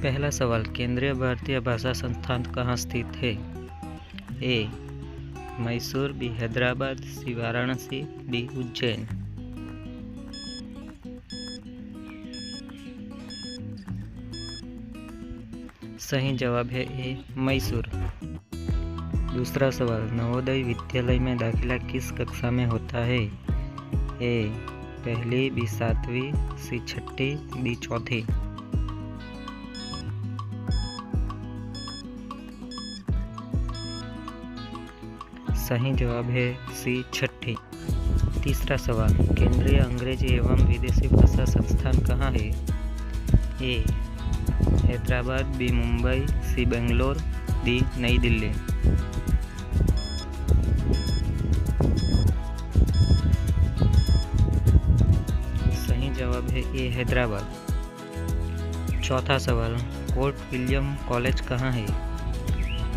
पहला सवाल, केंद्रीय भारतीय भाषा संस्थान कहाँ स्थित है? ए मैसूर, बी हैदराबाद, सी वाराणसी, डी उज्जैन। सही जवाब है ए मैसूर। दूसरा सवाल, नवोदय विद्यालय में दाखिला किस कक्षा में होता है? ए पहली, बी सातवीं, सी छठी, डी चौथी। सही जवाब है सी छठी। तीसरा सवाल, केंद्रीय अंग्रेजी एवं विदेशी भाषा संस्थान कहाँ है? ए हैदराबाद, बी मुंबई, सी बेंगलोर, डी नई दिल्ली। सही जवाब है ए हैदराबाद। चौथा सवाल, फोर्ट विलियम कॉलेज कहाँ है?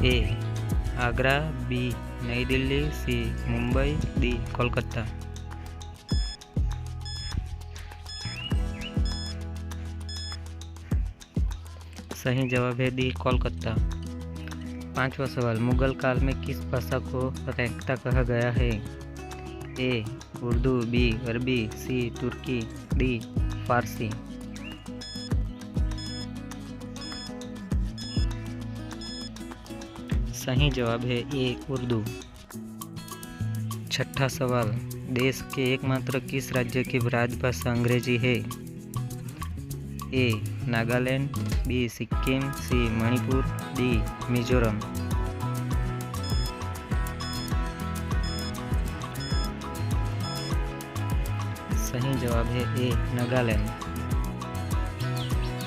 ए आगरा, बी नई दिल्ली, सी मुंबई, डी कोलकाता। सही जवाब है डी कोलकाता। पांचवा सवाल, मुगल काल में किस भाषा को रेख्ता कहा गया है? ए उर्दू, बी अरबी, सी तुर्की, डी फारसी। सही जवाब है ए उर्दू। छठा सवाल, देश के एकमात्र किस राज्य की राजभाषा अंग्रेजी है? ए नागालैंड, बी सिक्किम, सी मणिपुर, डी मिजोरम। सही जवाब है ए नागालैंड।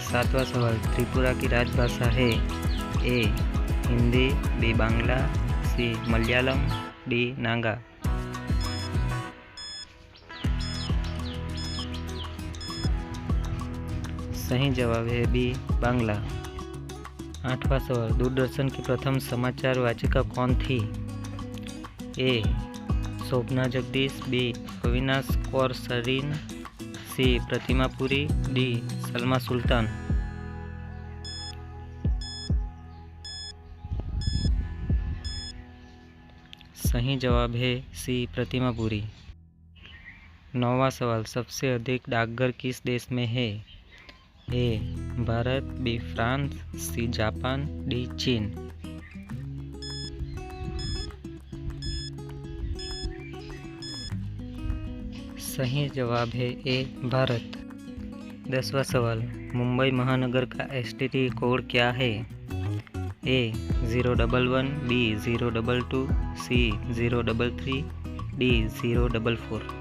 सातवां सवाल, त्रिपुरा की राजभाषा है? ए हिंदी, बी बांग्ला, सी मलयालम, डी नागा। सही जवाब है बी बांग्ला। आठवां सवाल, दूरदर्शन की प्रथम समाचार वाचिका कौन थी? ए शोभना जगदीश, बी अविनाश कौर सरीन, सी प्रतिमा पुरी, डी सलमा सुल्तान। सही जवाब है सी प्रतिमा पुरी। नौवां सवाल, सबसे अधिक डाकघर किस देश में है? A Bharat, B France, C Japan, D चीन। सही जवाब है ए भारत। 10वां सवाल, मुंबई महानगर का STD कोड क्या है? ए 011, बी 022, सी 033, डी 044।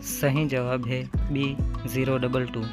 सही जवाब है बी 022।